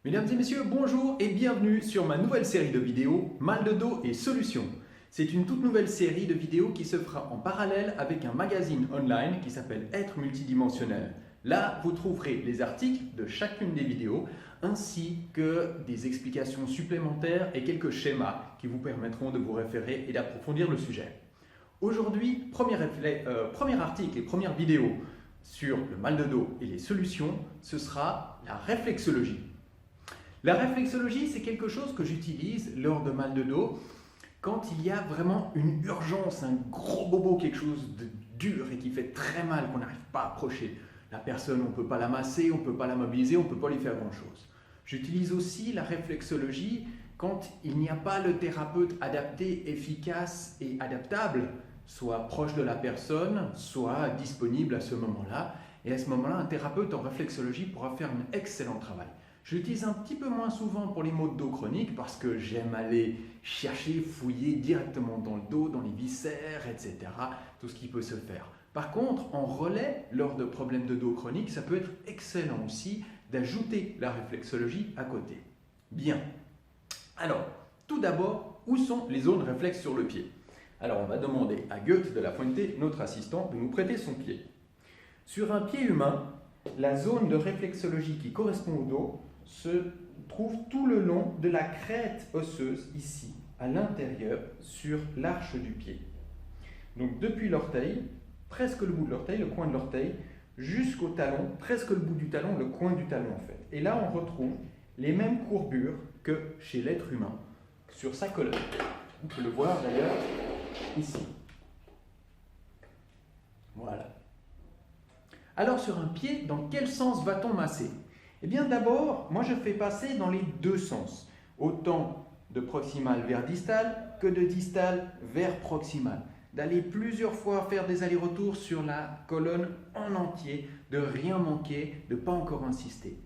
Mesdames et messieurs, bonjour et bienvenue sur ma nouvelle série de vidéos Mal de dos et solutions. C'est une toute nouvelle série de vidéos qui se fera en parallèle avec un magazine online qui s'appelle Être multidimensionnel. Là, vous trouverez les articles de chacune des vidéos ainsi que des explications supplémentaires et quelques schémas qui vous permettront de vous référer et d'approfondir le sujet. Aujourd'hui, premier article et première vidéo sur le mal de dos et les solutions, ce sera la réflexologie. La réflexologie, c'est quelque chose que j'utilise lors de mal de dos quand il y a vraiment une urgence, un gros bobo, quelque chose de dur et qui fait très mal, qu'on n'arrive pas à approcher. La personne, on ne peut pas la masser, on ne peut pas la mobiliser, on ne peut pas lui faire grand-chose. J'utilise aussi la réflexologie quand il n'y a pas le thérapeute adapté, efficace et adaptable, soit proche de la personne, soit disponible à ce moment-là. Et à ce moment-là, un thérapeute en réflexologie pourra faire un excellent travail. Je l'utilise un petit peu moins souvent pour les maux de dos chroniques parce que j'aime aller chercher, fouiller directement dans le dos, dans les viscères, etc. Tout ce qui peut se faire. Par contre, en relais, lors de problèmes de dos chroniques, ça peut être excellent aussi d'ajouter la réflexologie à côté. Bien. Alors, tout d'abord, où sont les zones réflexes sur le pied? Alors, on va demander à Goethe de La Fuente, notre assistant, de nous prêter son pied. Sur un pied humain, la zone de réflexologie qui correspond au dos se trouve tout le long de la crête osseuse, ici, à l'intérieur, sur l'arche du pied. Donc depuis l'orteil, presque le bout de l'orteil, le coin de l'orteil, jusqu'au talon, presque le bout du talon, le coin du talon en fait. Et là, on retrouve les mêmes courbures que chez l'être humain, sur sa colonne. On peut le voir d'ailleurs ici. Voilà. Alors sur un pied, dans quel sens va-t-on masser? Eh bien d'abord, moi je fais passer dans les deux sens, autant de proximal vers distal que de distal vers proximal. D'aller plusieurs fois faire des allers-retours sur la colonne en entier, de rien manquer, de ne pas encore insister.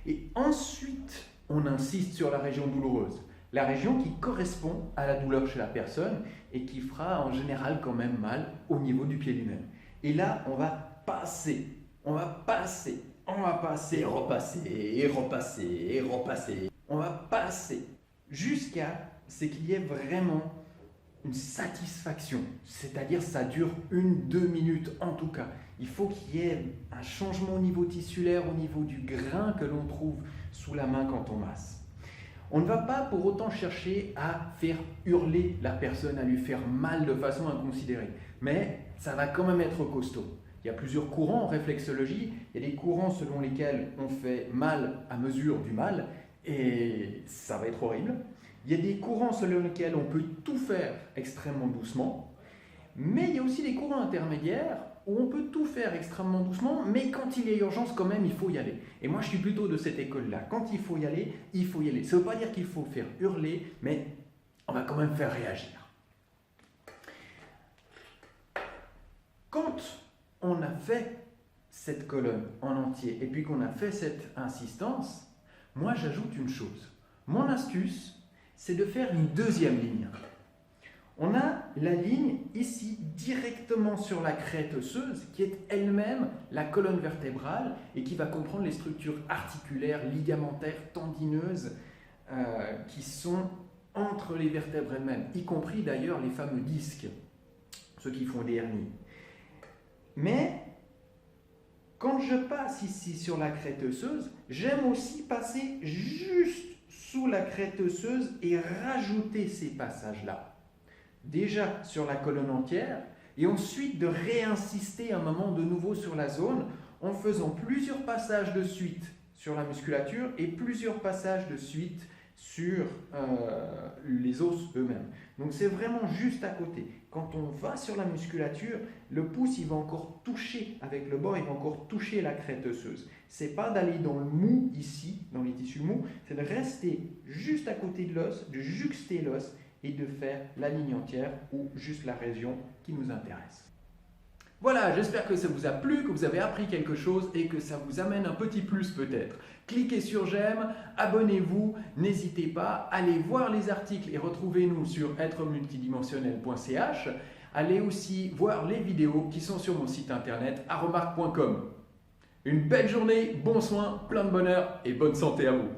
Et ensuite, on insiste sur la région douloureuse, la région qui correspond à la douleur chez la personne et qui fera en général quand même mal au niveau du pied lui-même. Et là, on va passer, repasser. On va passer jusqu'à ce qu'il y ait vraiment une satisfaction. C'est-à-dire ça dure 1-2 minutes en tout cas. Il faut qu'il y ait un changement au niveau tissulaire, au niveau du grain que l'on trouve sous la main quand on masse. On ne va pas pour autant chercher à faire hurler la personne, à lui faire mal de façon inconsidérée. Mais ça va quand même être costaud. Il y a plusieurs courants en réflexologie. Il y a des courants selon lesquels on fait mal à mesure du mal et ça va être horrible. Il y a des courants selon lesquels on peut tout faire extrêmement doucement. Mais il y a aussi des courants intermédiaires où on peut tout faire extrêmement doucement, mais quand il y a urgence quand même, il faut y aller. Et moi je suis plutôt de cette école-là. Quand il faut y aller, il faut y aller. Ça ne veut pas dire qu'il faut faire hurler, mais on va quand même faire réagir. Quand on a fait cette colonne en entier et puis qu'on a fait cette insistance, moi j'ajoute une chose. Mon astuce, c'est de faire une deuxième ligne. On a la ligne ici directement sur la crête osseuse qui est elle-même la colonne vertébrale et qui va comprendre les structures articulaires, ligamentaires, tendineuses qui sont entre les vertèbres elles-mêmes, y compris d'ailleurs les fameux disques, ceux qui font des hernies. Mais quand je passe ici sur la crête osseuse, j'aime aussi passer juste sous la crête osseuse et rajouter ces passages-là. Déjà sur la colonne entière et ensuite de réinsister un moment de nouveau sur la zone en faisant plusieurs passages de suite sur la musculature et plusieurs passages de suite sur les os eux-mêmes. Donc c'est vraiment juste à côté. Quand on va sur la musculature, le pouce il va encore toucher avec le bord, il va encore toucher la crête osseuse. C'est pas d'aller dans le mou ici, dans les tissus mous, c'est de rester juste à côté de l'os, de juxter l'os et de faire la ligne entière ou juste la région qui nous intéresse. Voilà, j'espère que ça vous a plu, que vous avez appris quelque chose et que ça vous amène un petit plus peut-être. Cliquez sur j'aime, abonnez-vous, n'hésitez pas, allez voir les articles et retrouvez-nous sur êtremultidimensionnel.ch. Allez aussi voir les vidéos qui sont sur mon site internet aromark.com. Une belle journée, bon soin, plein de bonheur et bonne santé à vous.